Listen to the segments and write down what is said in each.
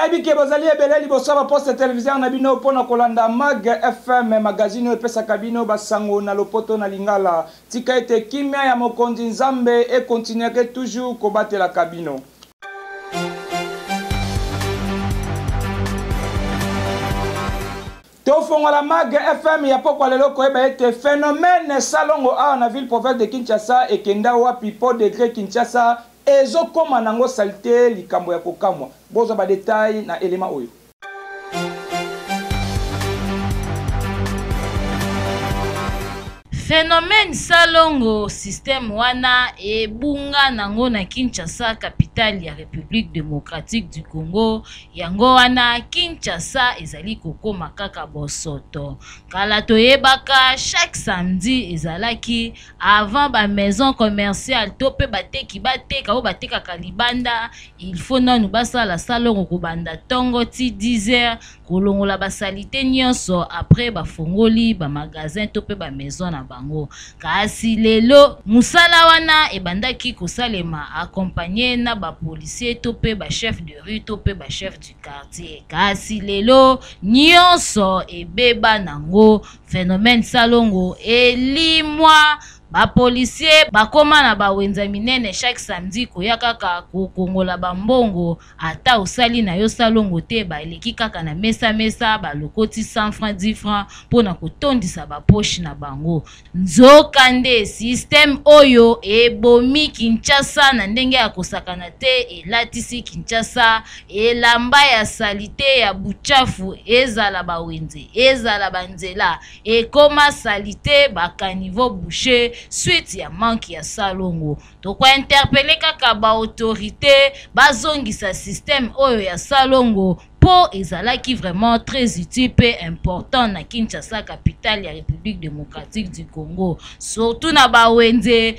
Naibike bazali ebele liboso ba poste télévision na bino pona kolanda Mag FM magazine epesa kabino basango na lopoto na lingala tika ete kimia ya mokonzi Nzambe et continuer toujours combattre la kabino. Tofongo la Mag FM ya pokwa lelo koyeba ete phénomène salongo a na ville province de Kinshasa et kenda wapi po degré Kinshasa ezo koma nango salite likambo ya kokamwa bozo ba détail na élément oyo. Phénomène salongo système wana e bunga nango na Kinshasa, capitale ya République démocratique du Congo. Yango wana Kinshasa ezali kokoma kaka bosoto. Kala toyebaka chaque samedi ezalaki avant ba maison commerciale tope bateki bateka o bateka kalibanda, il faut nanu basala salongo ko banda tongo ti 10h kolongola basalite nyonso après ba fongoli ba magasin tope ba maison na bango. Kasi lelo musala wana ebandaki kosalema accompagné na ba policier tope ba chef de rue tope ba chef du quartier. Kasi lelo nyonso ebeba nango phénomène salongo elimwa ba policier bakoma na ba wenza minene chaque samedi koya kaka kokongola bambongo ata osali na yo salongo te ba eleki kaka na mesa ba lokoti 100 francs 10 francs pona kotondisa ba poche na bango. Nzokande système oyo ebomi Kinshasa na ndenge ya kosakana te elatisi Kinshasa elamba ya salite ya buchafu ezala ba wenze ezala banzela ekoma salite ba caniveau boucher suite ya manque ya salongo. Tokwa interpeller kaka ba autorité bazongisa système oyo ya salongo po ezalaki vraiment très utile pe important na Kinshasa, capitale ya République démocratique du Congo. Surtout na ba wenze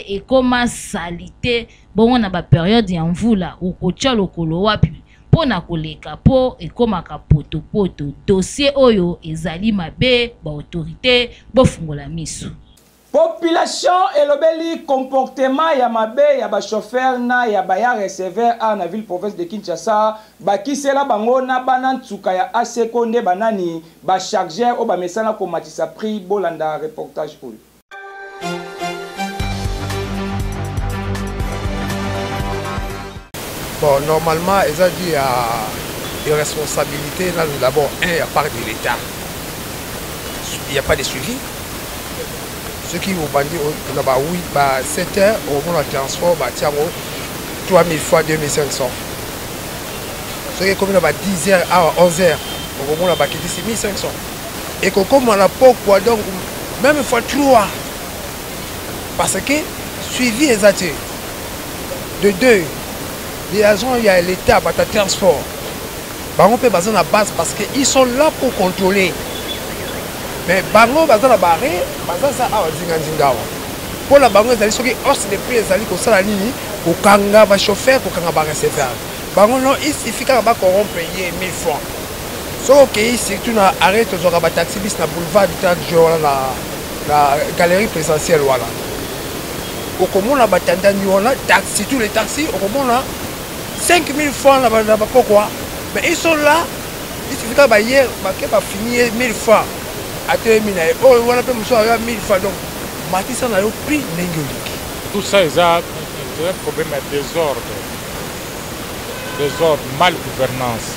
ekoma salite bongo na ba période ya mvula okocha lokolo wapi pona koleka po ekomaka poto dossier oyo ezali mabe ba autorité bofungola misu. Population elobeli comportement ya mabe ya ba chauffeur na ya ba ya receveur a na ville province de Kinshasa bakisela bango na bana ntsuka ya aseko nde banani ba chargeur o ba mesana ko matisa prix bolanda reportage oyo. Bon, normalement, ils ont dit des responsabilités. Là, d'abord, il y a part de l'État. Il n'y a pas de suivi. Ceux qui vont dire, oui, 7 heures, au moins le transport, 3000 fois 2500. Ceux qui sont à 10 heures à 11 heures, au moins là-bas, 6500. Et comme on a pas, donc, même fois 3. Parce que suivi est attiré. De 2. Les agents, il y a l'État, le transport. On peut baser la base parce qu'ils sont là pour contrôler. Mais bango baza na barré, baza ça a zinga. Pour la bango ezali soki hausse de prix ezali ko sala nini, ko kanga ba chauffeur, ko kanga ba receveur. Bango non, il suffit ka ba corrompre payer 1000 francs. So OK, surtout na arrêt to ba taxi bis na boulevard du 30 jours la galerie présidentielle wala. Au commun la batanda ni wala taxi tous les taxis au commun là 5000 francs là pourquoi? Mais ils sont là, il suffit ka ba hier ba finir 1000 francs. Oh, on a 1000 fois donc Matissa n'a pas pris n'engolique. Tout ça est un problème de désordre, mal gouvernance.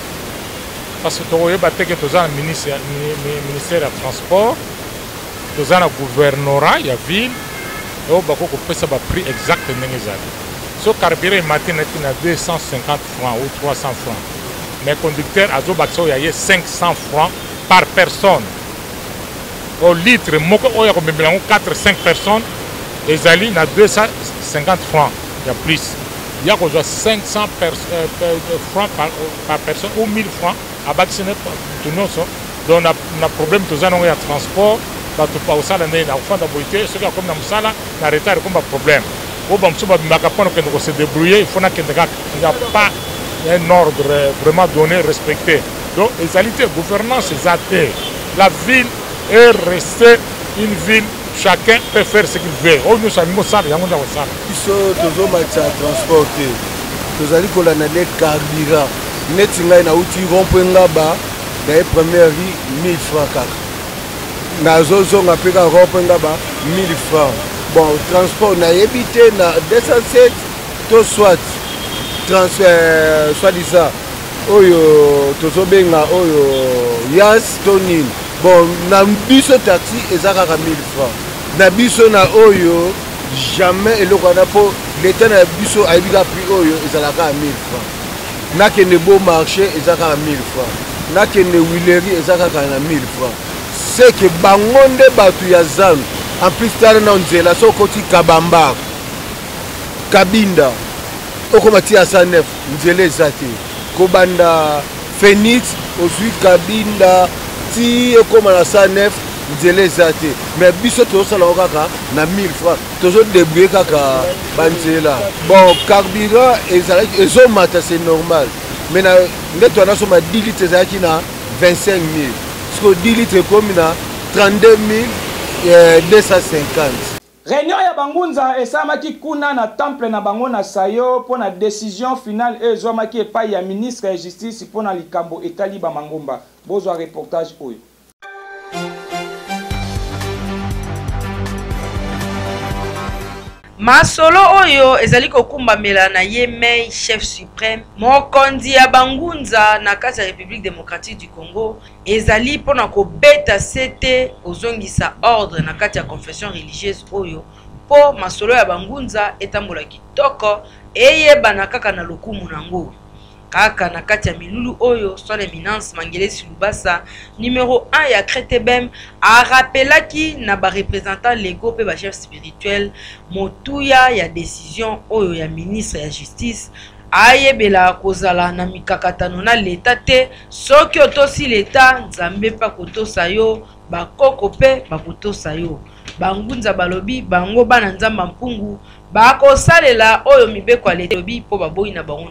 Parce que tu vois que tu as un ministère de transport, tu as un gouvernorat, il y a ville, et tu as un prix exact de n'engolique. Si le carburant est matin à 250 francs ou 300 francs, mais le conducteur a 500 francs par personne. Au litre, il y a 4-5 personnes, les alliés ont 250 francs, il y a plus. Il y a 500 francs par personne ou 1000 francs à vacciner tout le monde. Donc, on a un problème de transport, on a ceux qui ont un retard, il y a un problème. On se débrouiller, il faut qu'il n'y a pas un ordre vraiment donné, respecté. Donc, les alliés, la gouvernance, les athées, la ville, et rester une ville, chacun peut faire ce qu'il veut. Oh, nous sommes ça, il y a un transporter. Nous allons les carburants. neti ngai na uti rond-point ngaba na ye première rue 1000 francs kaka nazozonga mpe kaka rond-point ngaba 1000 francs bon transport nayebi te na 207 to soit soi-disant oyo tozobenga oyo yas to nini bon na biso taxi eza kaka 1000 francs na biso na oyo jamais eloko wana mpo leta na biso ayebi kaka prix oyo ezalaka ya 1000 francs nakende beau marché eza kaka 1000 francs nakende wileri eza kaka na 1000 francs seke bango nde bato ya zanu en plus tala na nzela so okoti kabamba kabinda okoma ti ya 109 nzela eza te kobanda Phoenix ozwi kabinda ti ekoma na 109 nzela eza te mais biso tozosalango kaka na 1000 francs tozodebrouye kaka banzela bon carburant ezalaki ezomata c'est normal mais na nde twana soma 10 litres ezalaki na 25 000 siko 10 litres ekomi na 32 250. Réunion ya bangunza esamaki kuna na temple na bango na Sayo pour na décision finale ezomaki epai ya ministre ya justice pour na likambo etali ba mangomba. Bozwa reportage oyo. Masolo oyo ezali kokumbamela na Yemei chef suprême mokonzi ya bangunza na kati ya République démocratique du Congo ezali pona kobeta sete ozongisa ordre na kati ya confession religieuse oyo po masolo ya bangunza etambola kitoko eyebana kaka na lokumu nango kaka na kati ya milulu oyo son éminence Mangelesi Lubasa numéro 1 ya Kretebem a rappelaki na ba représentants légaux pe ba chef spirituel motuya ya décision oyo ya ministre ya justice ayebela kozala na mikakatano na leta te soki otosi leta nzambe pa kotosa yo bakoko pe bakotosa yo bangunza balobi bango bana nzamba mpungu bakosalela oyo mibeko ya leta lobi po baboyi na bango.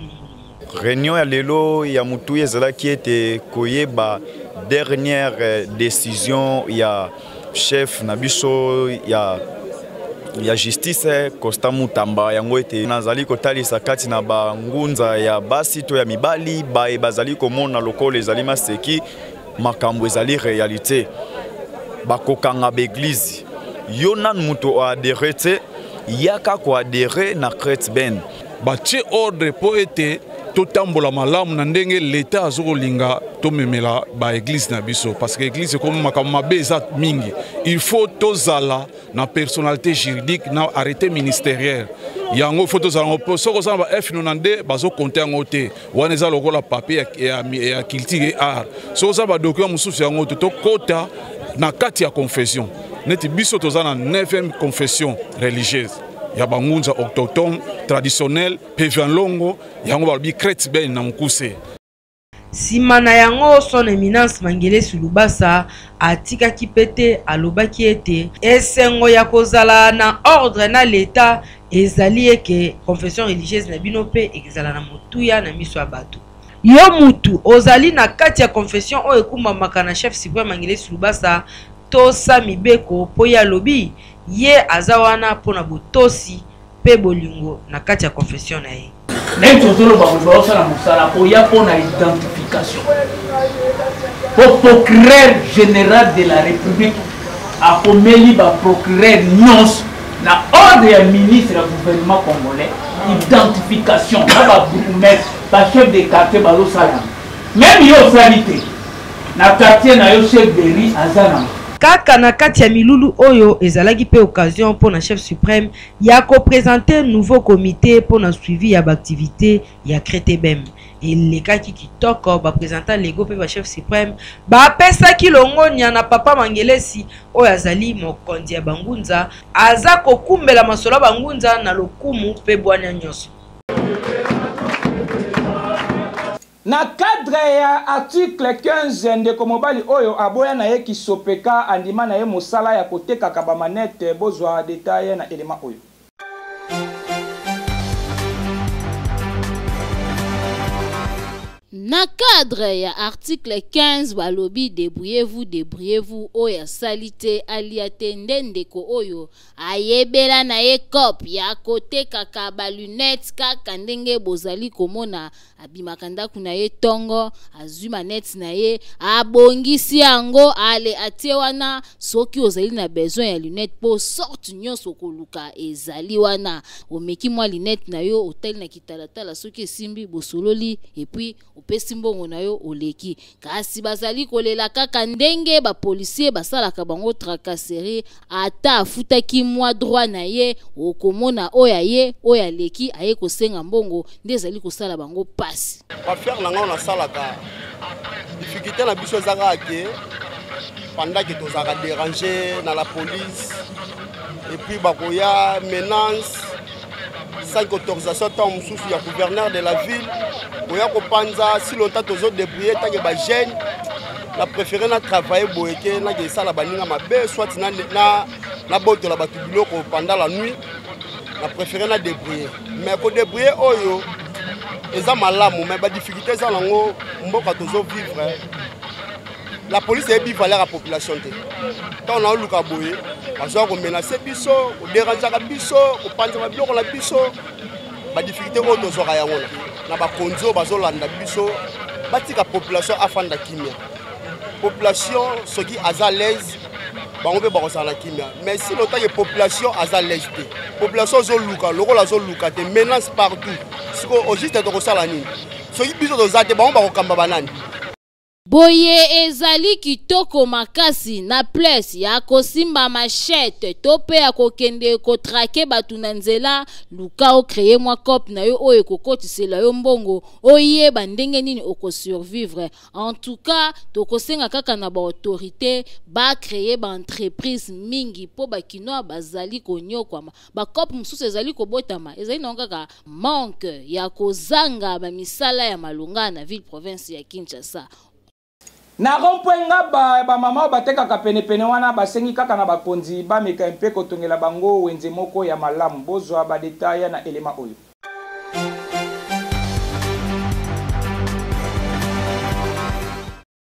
Réunion ya lelo ya mutuye ezalaki ete koyeba dernière décision ya chef na biso ya justice Constant Mutamba yango ete nazali kotalisa kati na bangunza ya basi to ya mibali bazali komona lokolo ezali maseki makambo ezali réalité bakokanga beglise yo nan muto adere te yaka ko adere na Kretben batie ordre po ete totambola malamu na ndenge leta azokolinga tomemela ba église na biso parce que église comme makambo mabe eza mingi il faut tozala na personnalité juridique na arrêté ministériel yango faut tozala po soko za ba F92 bazo compter yango te wana eza lokola papier ya culture et art soko za ba document mususu yango to kota na kati ya confession neti biso tozala na 9e confession religieuse ya bangunza autochtone traditionnel pevan longo yango balobi Kretben na mukuse. Simana yango son éminence Mangelesi Lubasa atikaki pete alobaki ete esengo ya kozala na ordre na leta ezali eke confession religieuse na bino pe ezala na motuya na miso ya bato. Yo mutu ozali na kati ya confession oyo ekumbamaka na chef suprême Mangelesi Lubasa tosa mibeko po ya lobi ye azawana pona botosi pe bolingo na kati ya confession na ye. N'importe quoi, la musala pour y avoir une identification. Pour procureur général de la République, à Pomeli, procureur Nyons, na ordre du ministre du gouvernement congolais, identification, pas le chef de quartier Balo Salam. Même yo salité, na quartier na yo chef de riz Azana. Kaka na kati ya milulu oyo ezalaki pe occasion pour na chef suprême ya ko présenter nouveau comité pour na suivi ya activité ya Kretebem et les kaki kitoko ba présentant légaux pe ba chef suprême ba pesa kilongonya na papa Mangelesi oyo azali mokonzi ya bangunza aza kokumbela masolo bangunza na lokumu pe bwana nyoso. Na cadre ya article 15 ndeko mobali oyo aboya na ye kisopeka andima na ye mosala ya koteka kabamanete bozwa detail na elema oyo. Na cadre ya article 15 balobi débrouillez-vous oya salite aliate ndendeko oyo ayebela na ye cop ya kote kaka ba lunettes kaka ndenge bozali komona abimaka ndaku na ye tongo azwi manette na ye abongisi yango ale atie wana soki ozali na besoin ya lunette po sorte nyonso koluka ezali wana omeki mwa lunette na yo otali na kitalatala soki esimbi bosololi epuis opesi mbongo na yo oleki kasi bazali kolela kaka ndenge ba policier basalaka bango tracasserie ata afutaki mwa droit na ye okomona oya ye oya leki aye kosenga mbongo nde ezali kosala bango pasi affaire nanga on asalaka difficulté na biso ezaka ke pendant que tozaka déranger na la police et puis bakoya menace sans autorisation tant mosusu ya gouverneur de la ville oya kopanza si longtemps tozo débrouiller tant que ba jeune la préféré na travailler boyeke na ke sala baninga mabe soit na boto la batu biloko pendant la nuit na préféré na débrouiller mais ko débrouiller oyo eza malamu mais ba difficulté za lango mboka tozo vivre la police est bivalère à la population quand on a luka boye bazo ko menacer biso ko déranger biso ko panza biloko la biso ba difficulté oyo tozo ka yango na ba konzo bazo landa biso batika population afanda kimia population soki aza l'aise bango pe ba na kimia mais si longtemps que population aza l'aise population zo luka lokola zo luka te menace partout siko au juste to ko sala nini soki biso toza te bango ba ko kamba banani boye ezali kitoko makasi na place ya kosimba machette to pe ya kokende kotrake batu na nzela luka o créer mwa cop na yo oyo kokotisela yo mbongo oyeba ndenge nini okosurvivre en tout cas tokosenga kaka na ba autorité ba créer ba entreprise mingi po bakinoa bazali konyokwama ba cop mususu ezali kobotama ezali na kaka manque ya kozanga ba misala ya malunga na ville province ya Kinshasa. Na rompwenga ba mama batekaka penepene wana basengi kaka na bakonzi bameka mpe kotongela bango wenze moko ya malamu bozwa ba detail na elema oyo.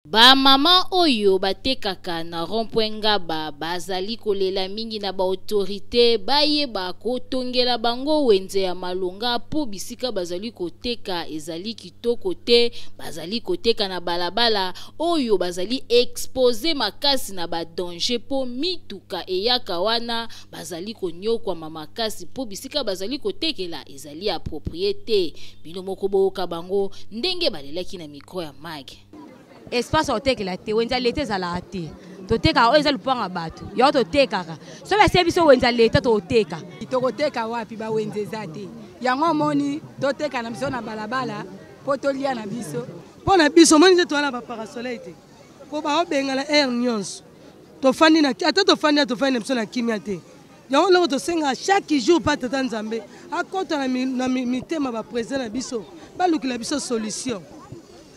Ba mama oyo batekaka na rompwenga bazali kolela mingi na ba autorité baye ba kotongela bango wenze ya malonga po bisika bazali koteka ezali kitoko te bazali koteka na balabala oyo bazali exposer makasi na ba danger po mituka eyaka wana bazali konyokwa makasi po bisika bazali kotekela ezali ya propriété bino moko boka bango ndenge balelaki na micro ya Mage. Espace otekela te wenza leta ezala te toteka oyo eza lupanga bato yo totekaka so bese biso wenza leta toteka tokoteka wapi ba wenza eza te yango moni toteka na biso na balabala po tolia na biso po na biso moni te toana ba parasoleil te po ba obengala air nyonso tofandi na ata tofandi na biso na kimia te yango loko tosenga chaque jour pa tata Nzambe akota na mitema ba président na biso balukila biso solution.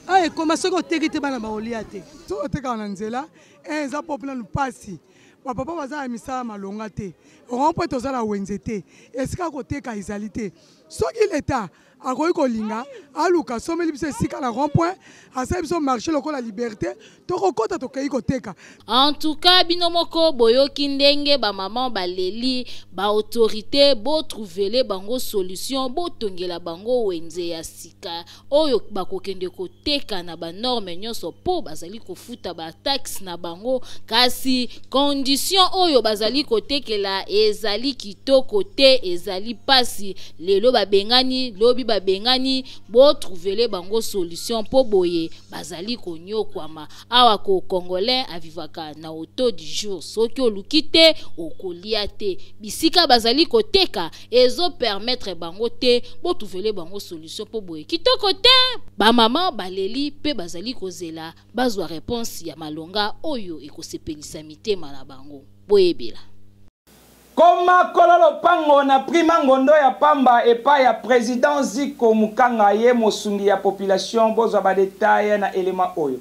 Aye koma soko tekite bana ba olia te so oteka na nzela eza popula lupasi ba papa baza misala malonga te rompo to zala wenze te esika ko teka ezali te soki leta akoyi kolinga aluka someli biso esika na rond-point asali biso marché lokola liberté tokokota tokeyi koteka. En tout cas bino moko boyoki ndenge ba maman baleli ba autorité bo trouvele bango solution bo tongela bango wenze ya sika oyo bakokende koteka na ba norme nyonso po bazali kofuta ba taxe na bango kasi condition oyo bazali kotekela ezali kitoko te ezali pasi lelo babengani lobi babengani bo trouvele bango solution po boye bazali konyokwama awa ko congolais avivaka na auto du jour soki oluki te okolia te bisika bazali koteka ezo permettre bango te bo trouvele bango solution po boye kitoko te ba mama baleli pe bazali kozela bazwa réponse ya malonga oyo ekosepelisa mitema na bango boyebela. Koma kololo pango na prima ngondo ya pamba epa ya président Ziko Mukanga ye mosungi ya population bozwa ba detail na elema oyo.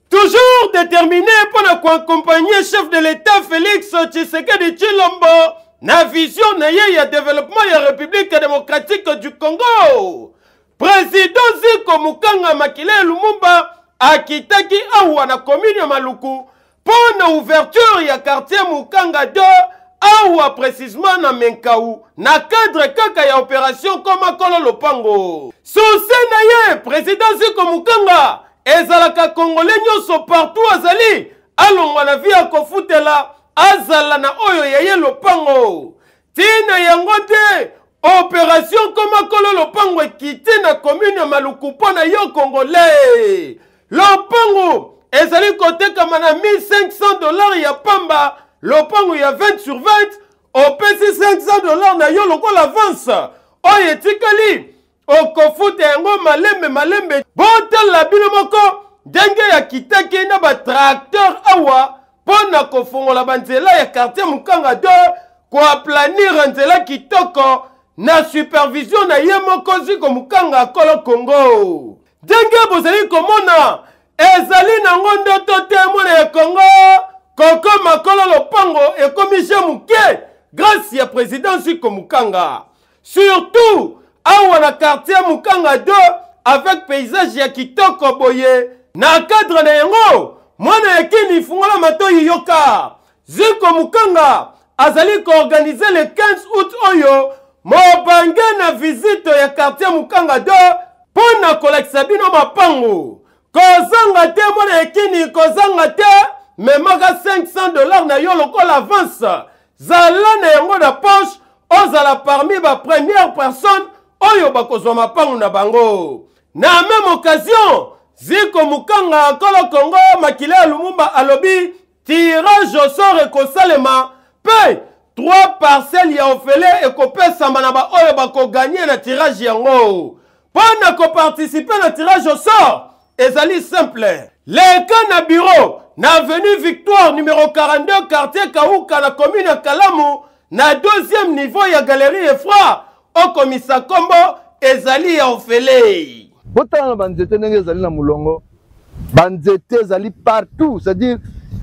Toujours déterminé pour accompagner chef de l'État Félix Tshisekedi Tshilombo na vision na ye ya développement ya République démocratique du Congo. Président Ziko Mukanga Makile Lumumba akitaki awa na commune ya Maluku pona ouverture ya quartier Mukanga 2 awa précisément na Menkau na cadre kaka ya opération Koma Kolo Lopango. Sose na ye président Ziko Mukanga ezalaka congolais nyonso partout azali alongwa na via kofutela azala na oyo ya ye Lopango. Tina yango te opération Koma Kolo Lopango ekiti na commune ya Maluku pona yo congolais. Lopango ezali kotekama na $1500 ya pamba. Lopango ya 20 sur 20 opesi $500 na yo lokola avance. Oyo etikali okofute yango malembe botala bino moko ndenge ya kitaki na ba tracteur awa pona kofongola banzela ya quartier Mukanga 2 kwa planir nzela kitoko na supervision na ye moko Ziko Mukanga Kolo Congo. Ndenge bozali komona ezali na ngondo tote mwana ya Congo Koko Makolo Lopango ekomishe muke grâce ya président Ziko Mukanga. Surtout awa na quartier Mukanga 2 avec paysage ya kitoko boye na cadre na yango mwana ya kini fungola matoyi yoka. Ziko Mukanga azali koorganiser le 15 août oyo mobange na visite ya quartier Mukanga 2 pona kolakisa bino mapango. Kozanga te mwana ya kini kozanga te memaka $500 na yo lokola avance. Zala na yango na poche ozala parmi ba première personne oyo bakozwa mapango na bango. Na même occasion Ziko Mukanga Kolo Congo Makile Lumumba alobi tirage au sort ekosalema pe 3 parcelles ya ofele ekopesama na ba oyo bako gagner na tirage yango. Pona ko participer na tirage au sort ezali simple. Les cas na bureau na avenue Victoire numéro 42 quartier Kauka na commune ya Kalamu na deuxième niveau ya galerie Efra au komisa Kombo ezali ya ofele. Botana banzete ndenge ezali na mulongo banzete ezali partout, c'est-à-dire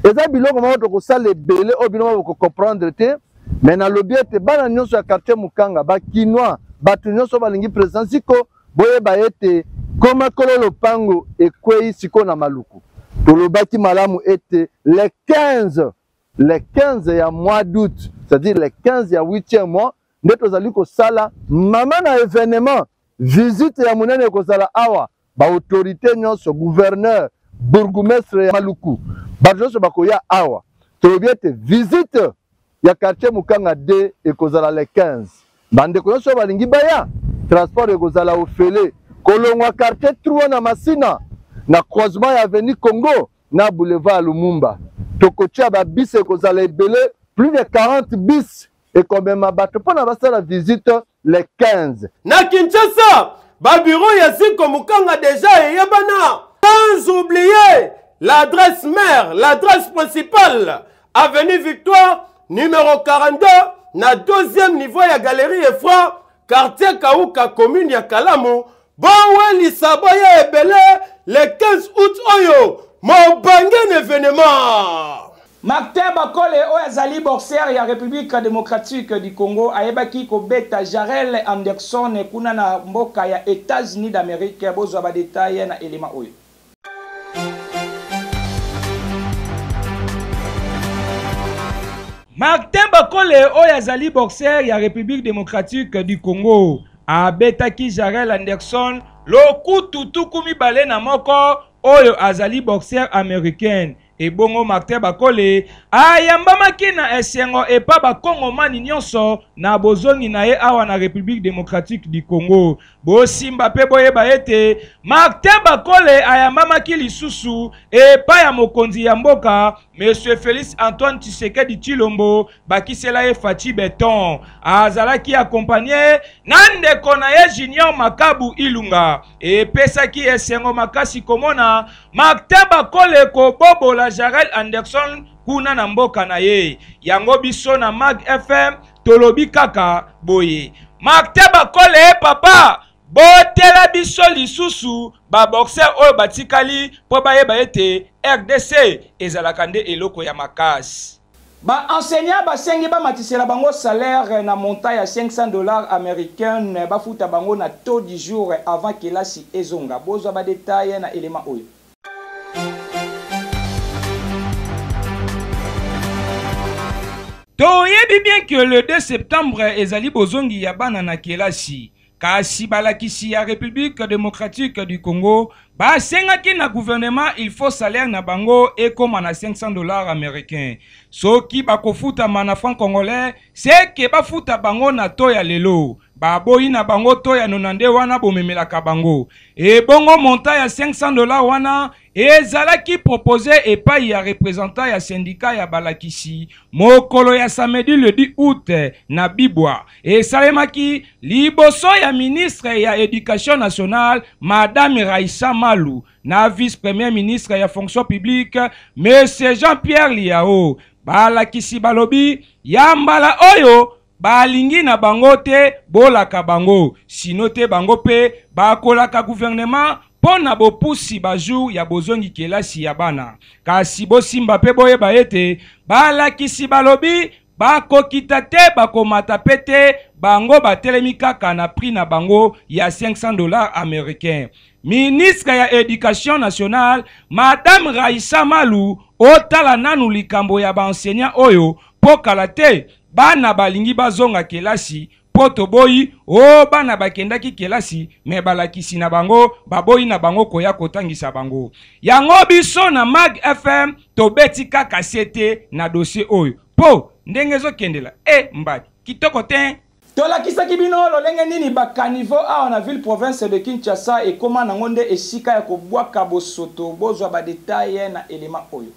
eza biloko moko tokosala ebele oyo bino moko comprendre te mais na lobi ete bana nyonso ya quartier Mukanga bakinois bato nyonso balingi président Ziko boyeba ete Koma Kolo Lopango ekwei siko na Maluku. Tolobaki malamu ete le 15 ya mois d'août, c'est-à-dire le 15 ya 8e mois nde tozali kosala mama na événement visite ya munene kozala awa ba autorité nyonso gouverneur bourgmestre ya Maluku bato nyonso bakoya awa. Tolobi ete visite ya quartier Mukanga 2 ekozala le 15 bandeko nyonso balingi baya transport ekozala ofele kolongwa quartier 3 na Masina na croisement ya avenue Congo na boulevard Lumumba tokotia ba bis ekozala ebele plus de 40 bis ekomema bato pona basala visite le 15. Na Kinshasa ba bureau ya Ziko Mukanga déjà eyebana sans oublier l'adresse mère, l'adresse principale avenue Victoire numéro 42 na deuxième niveau ya galerie Efra quartier Kauka commune ya Kalamu. Bonwe lisaboya ebele le 15 août oyo mobange événement. Martin Bakole oyo azali boxer ya République démocratique du Congo ayebaki kobeta Jarel Anderson kuna na mboka ya États-Unis d'Amérique. Bozwa ba détail na elema oyo. Martin Bakole oyo azali boxer ya République démocratique du Congo abetaki Jarel Anderson lokutu tuku mibale na moko oyo azali boxer américaine. Ebongo Martin Bakole ayambamaki na esengo epa bakongomani nyonso na bozongi na ye awa na République démocratique du Congo. Bosimba pe boyeba ete Martin Bakole ayambamaki lisusu epa ya mokonzi ya mboka Monsieur Félix Antoine Tshisekedi Tshilombo bakisela ye Fachi Beton azalaki accompagné na ndeko na ye Junior Makabu Ilunga epesaki esengo makasi komona Martin Bakole ko bobola Jarel Anderson kuna na mboka na ye. Yango biso na Mag FM tolobi kaka boye Martin Bakole papa botela biso lisusu ba boxer oyo batikali po bayeba ete RDC ezalaka nde eloko ya makasi. Ba enseignant basengi ba matisela bango salaire na montant ya $500 américains ba futa bango na taux du jour avant que la si ezonga. Bozo ba détail na élément oyo. Toyebi bien que le 2 septembre ezali bozongi ya bana na kelasi. Kasi balakisi ya République démocratique du Congo basengaki na gouvernement il faut salaire na bango ekoma na $500 américains. Soki bakofuta na franc congolais c'est que bafuta bango na to ya lelo. Baboyi na bango to ya nonande wana bomemelaka bango. Et bongo montant ya $500 wana ezalaki proposé epai ya représentant ya syndicat ya balakisi mokolo ya samedi le 10 août na Bibwa. Et salemaki liboso ya ministre ya éducation nationale Madame Raissa Malou na vice-premier ministre ya fonction publique Monsieur Jean-Pierre Liao. Balakisi balobi ya mbala oyo balingi na bango te bolaka bango sino te bango pe bakolaka gouvernement pona bopusi bajou ya bozongi kelasi ya bana. Kasi bosimba pe boyeba ete balakisi balobi bakokita te bakomata pete bango batelemi kaka na prix na bango ya $500 américains. Ministre ya éducation nationale Madame Raissa Malou otala nanu likambo ya baenseignant oyo pokala te bana balingi bazonga kelasi poto boyi o bana bakendaki kelasi me balakisi na bango baboyi na bango koya kotangisa bango. Yango biso na Mag FM tobeti kaka sete na dossier oyo po ndenge ezokendela mbaki kitoko te. Tolakisaki bino lolenge nini bakanivo awa na ville province de Kinshasa ekoma nango nde esika ya kobwaka bosoto. Bozwa ba detail na élément oyo.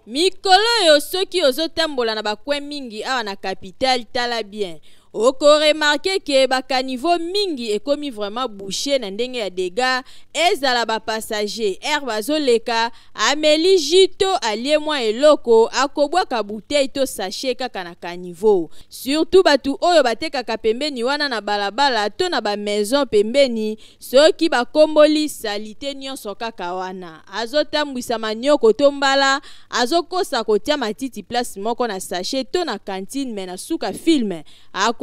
Mikolo yo soki ozotambola na bakwe mingi awa na capitale tala bien. Oko remarqué que bakanivo mingi ekomi vraiment bouché na ndenge ya dégâts ezala ba passager herbazo leka ameli jito alie mwa eloko akobwaka bouteille to sachet kaka na kanivo. Surtout batu oyo batekaka pembeni wana na balabala to na ba maison pembeni soki bakomboli salite nyonso kaka wana. Azotambwisa manyoko to mbala azokosa kotia matiti place moko na sachet to na cantine me na suka film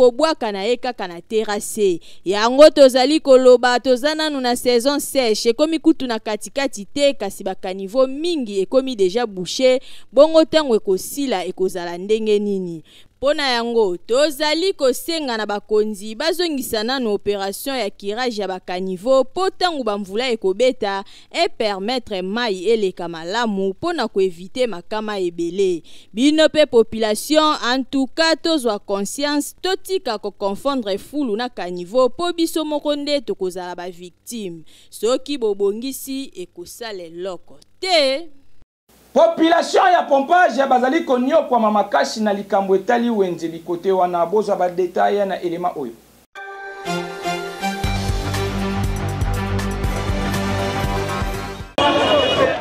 kobwaka na ye kaka na terrasse. Yango tozali koloba tozana na saison sèche ekomi kutu na katikati te kasi bakanivo mingi ekomi déjà bouché bongo tango ekosila ekozala ndenge nini. Pona yango tozali kosenga na bakonzi bazongisa na opération ya kirage ya bakanivo po tango bamvula ekobeta et permettre mai eleka malamu pona ko éviter makama ebele. Bino pe population en tout cas tozwa conscience totika ko confondre fulu na kanivo po biso moko nde tokozala ba victime. Soki bobongisi ekosala loko te. Population ya pompage ya bazali konyo kwa mamakashi na likambo etali wenze likote wana. Bozwa ba detail na élément oyo.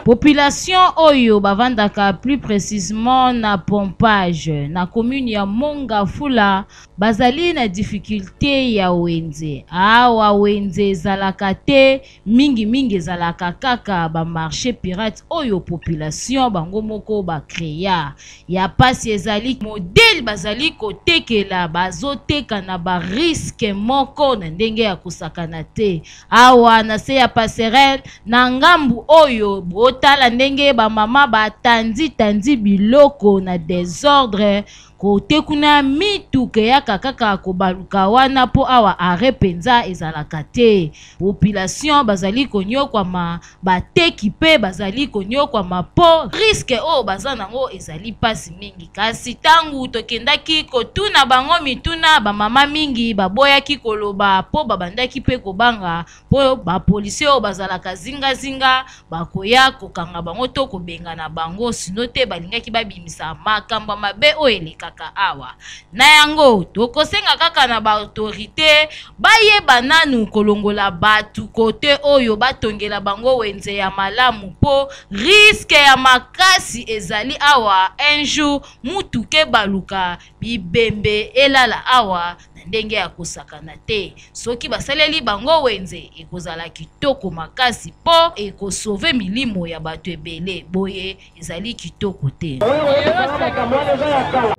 Population oyo bavandaka plus précisément na pompage na commune ya Mongafula bazali na difficulté ya wenze. Awa wenze zalaka te mingi zalaka kaka ba marché pirate oyo population bango moko ba créa. Ya pasi ezali modèle bazali kotekela bazoteka na ba risque moko na ndenge ya kusakana te. Awa na se ya passerelle na ngambu oyo tala ndenge ba mama batandi biloko na désordre kote kuna mituke ya kaka kobaluka wana po awa arepenza ezalaka te. Population bazali konyokwama bateki pe bazali konyokwama po risque o bazanango ezali pasi mingi. Kasi tangu tokendaki kotuna bango mituna ba mama mingi baboyaki koloba po babandaki pe kobanga po ba policier o bazalaka zinga bakoya kokanga bango to kobenga na bango sino te balingaki babimisa makambo mabe o eleka ekosaka awa na yango tokosenga kaka na ba autorité bayeba nanu kolongola batu kote oyo batongela bango wenze ya malamu po risque ya makasi ezali awa un jour mutuke baluka bibembe elala awa na ndenge ya kosakana te soki basaleli bango wenze ekozala kitoko makasi po ekosauve milimo ya bato ebele boye ezali kitoko te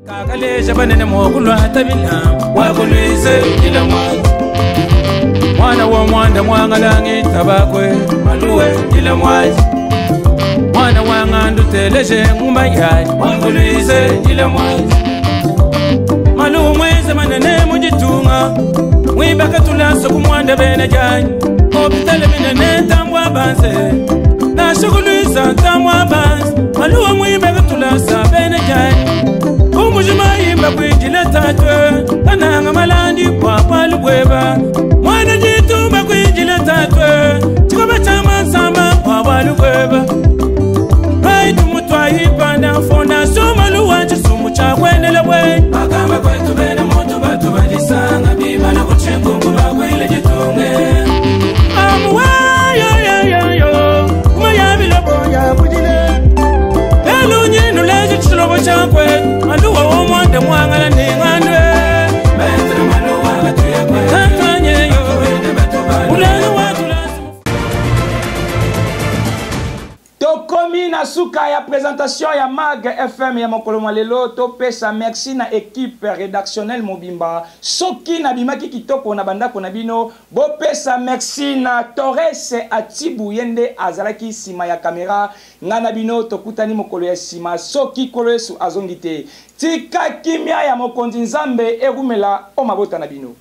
kakaleja banene mokulwa tabila wakulwize kila mwana wa mwanda mwangalangi tabakwe maluwe kila mwazi mwana wa ngandu teleje ngumbayai wakulwize kila mwazi maluwe mweze manene mujitunga mwibaka tulaso kumwanda bene jai opitale minene tambwa banse nashukulwiza tambwa banse maluwe mwibaka tulasa bene jai umujima yimba kwijile tatwe kananga malandi kwa palubweba mwana jitumba kwijile tatwe chikoba chama nsamba kwa palubweba raitu mutwa yipanda fondasyo maluwa chisumu cha kwenele we akamba kwetu bene moto batu balisanga bibana kuchikungu bakwile jitunge amuwa yo kumayabila boya kujile elu nyinu leji chilobo chakwe maluwa wo mwanda mwangala ningandwe betre maluwa gatuyakwe kakanye yo ulele watu tokomi na suka ya présentation ya Mag FM ya mokolo malelo topesa merci na équipe rédactionnelle mobimba soki na bimaki kitoko na bandako na bino bopesa merci na Torres Atibu yende azalaki sima ya kamera ngana bino tokutani mokolo ya sima soki koloesu azongite tika kimia ya mokonzi nzambe erumela o mabota na bino.